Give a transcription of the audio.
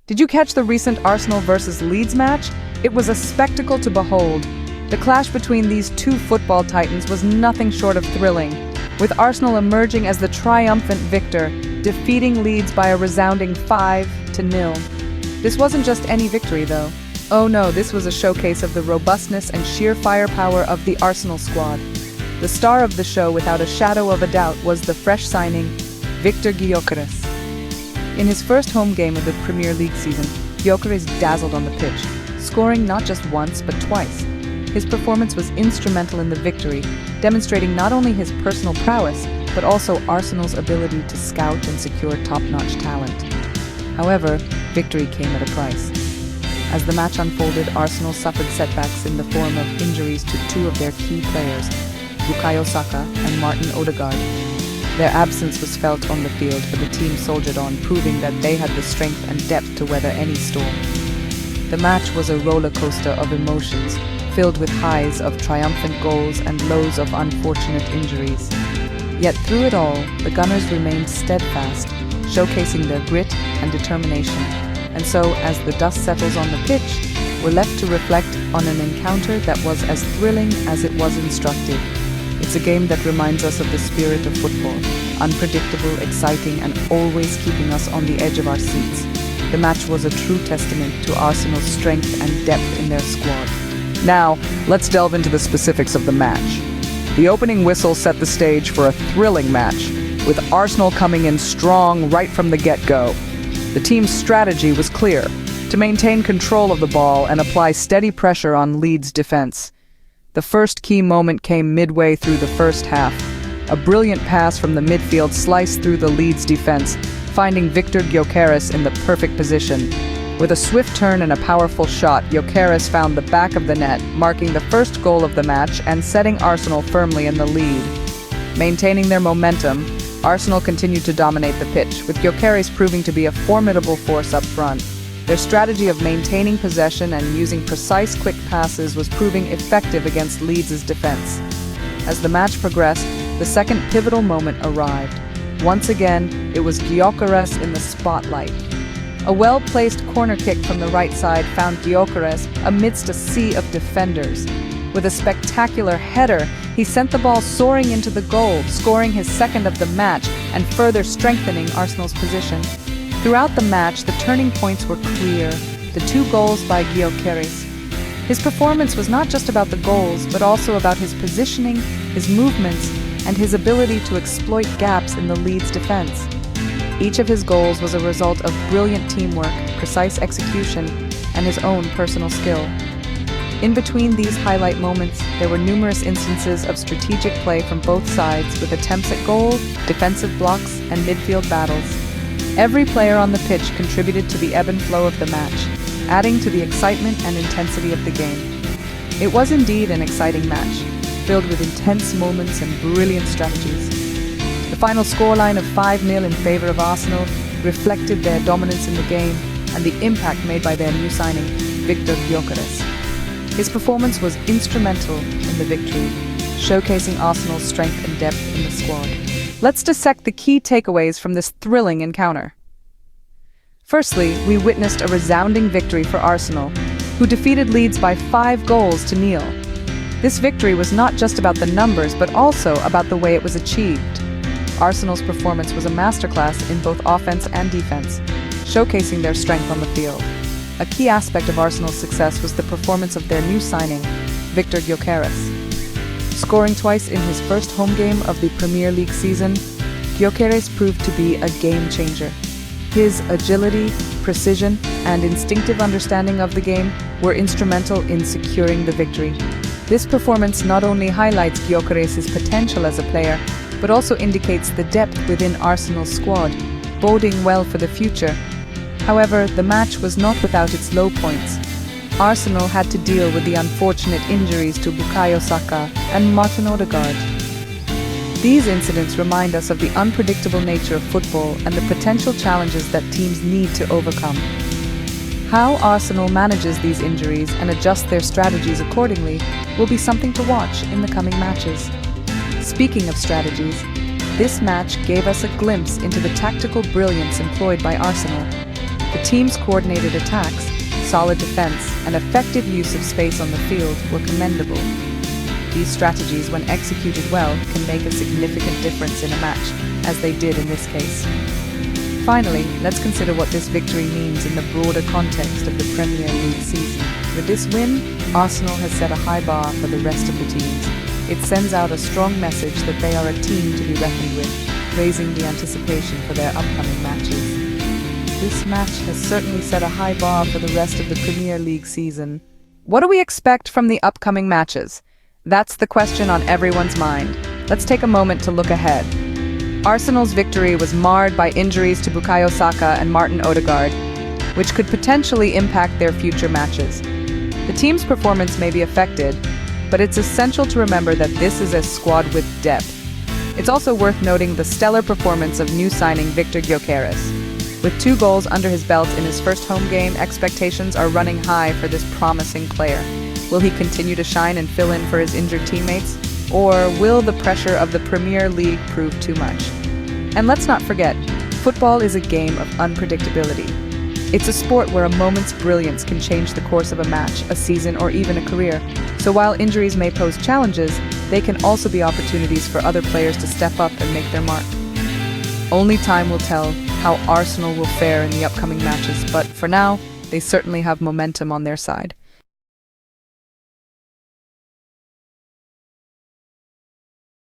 Did you catch the recent Arsenal versus Leeds match? It was a spectacle to behold. The clash between these two football titans was nothing short of thrilling, with Arsenal emerging as the triumphant victor, defeating Leeds by a resounding 5-0. This wasn't just any victory, though. Oh no, this was a showcase of the robustness and sheer firepower of the Arsenal squad. The star of the show, without a shadow of a doubt, was the fresh signing, Gyokeres. In his first home game of the Premier League season, Gyokeres dazzled on the pitch, scoring not just once but twice. His performance was instrumental in the victory, demonstrating not only his personal prowess, but also Arsenal's ability to scout and secure top-notch talent. However, victory came at a price. As the match unfolded, Arsenal suffered setbacks in the form of injuries to two of their key players, Bukayo Saka and Martin Odegaard. Their absence was felt on the field, but the team soldiered on, proving that they had the strength and depth to weather any storm. The match was a roller coaster of emotions, filled with highs of triumphant goals and lows of unfortunate injuries. Yet through it all, the Gunners remained steadfast, showcasing their grit and determination. And so, as the dust settles on the pitch, we're left to reflect on an encounter that was as thrilling as it was instructive. It's a game that reminds us of the spirit of football, unpredictable, exciting, and always keeping us on the edge of our seats. The match was a true testament to Arsenal's strength and depth in their squad. Now, let's delve into the specifics of the match. The opening whistle set the stage for a thrilling match, with Arsenal coming in strong right from the get-go. The team's strategy was clear: to maintain control of the ball and apply steady pressure on Leeds' defense. The first key moment came midway through the first half. A brilliant pass from the midfield sliced through the Leeds' defense, finding Gyokeres in the perfect position. With a swift turn and a powerful shot, Gyokeres found the back of the net, marking the first goal of the match and setting Arsenal firmly in the lead. Maintaining their momentum, Arsenal continued to dominate the pitch, with Gyokeres proving to be a formidable force up front. Their strategy of maintaining possession and using precise, quick passes was proving effective against Leeds' defense. As the match progressed, the second pivotal moment arrived. Once again, it was Gyokeres in the spotlight. A well-placed corner kick from the right side found Gyokeres amidst a sea of defenders. With a spectacular header, he sent the ball soaring into the goal, scoring his second of the match and further strengthening Arsenal's position. Throughout the match, the turning points were clear: the 2 goals by Gyokeres. His performance was not just about the goals, but also about his positioning, his movements, and his ability to exploit gaps in the Leeds' defense. Each of his goals was a result of brilliant teamwork, precise execution, and his own personal skill. In between these highlight moments, there were numerous instances of strategic play from both sides, with attempts at goal, defensive blocks, and midfield battles. Every player on the pitch contributed to the ebb and flow of the match, adding to the excitement and intensity of the game. It was indeed an exciting match, filled with intense moments and brilliant strategies. The final scoreline of 5-0 in favor of Arsenal reflected their dominance in the game and the impact made by their new signing, Gyokeres. His performance was instrumental in the victory, showcasing Arsenal's strength and depth in the squad. Let's dissect the key takeaways from this thrilling encounter. Firstly, we witnessed a resounding victory for Arsenal, who defeated Leeds by 5-0. This victory was not just about the numbers, but also about the way it was achieved. Arsenal's performance was a masterclass in both offense and defense, showcasing their strength on the field. A key aspect of Arsenal's success was the performance of their new signing, Gyokeres. Scoring twice in his first home game of the Premier League season, Gyokeres proved to be a game-changer. His agility, precision, and instinctive understanding of the game were instrumental in securing the victory. This performance not only highlights Gyokeres' potential as a player, but also indicates the depth within Arsenal's squad, boding well for the future. However, the match was not without its low points. Arsenal had to deal with the unfortunate injuries to Bukayo Saka and Martin Odegaard. These incidents remind us of the unpredictable nature of football and the potential challenges that teams need to overcome. How Arsenal manages these injuries and adjusts their strategies accordingly will be something to watch in the coming matches. Speaking of strategies, this match gave us a glimpse into the tactical brilliance employed by Arsenal. The team's coordinated attacks, solid defense, and effective use of space on the field were commendable. These strategies, when executed well, can make a significant difference in a match, as they did in this case. Finally, let's consider what this victory means in the broader context of the Premier League season. With this win, Arsenal has set a high bar for the rest of the teams. It sends out a strong message that they are a team to be reckoned with, raising the anticipation for their upcoming matches. This match has certainly set a high bar for the rest of the Premier League season. What do we expect from the upcoming matches? That's the question on everyone's mind. Let's take a moment to look ahead. Arsenal's victory was marred by injuries to Bukayo Saka and Martin Odegaard, which could potentially impact their future matches. The team's performance may be affected, but it's essential to remember that this is a squad with depth. It's also worth noting the stellar performance of new signing Victor Gyokeres. With 2 goals under his belt in his first home game, expectations are running high for this promising player. Will he continue to shine and fill in for his injured teammates? Or will the pressure of the Premier League prove too much? And let's not forget, football is a game of unpredictability. It's a sport where a moment's brilliance can change the course of a match, a season, or even a career. So while injuries may pose challenges, they can also be opportunities for other players to step up and make their mark. Only time will tell how Arsenal will fare in the upcoming matches, but for now, they certainly have momentum on their side.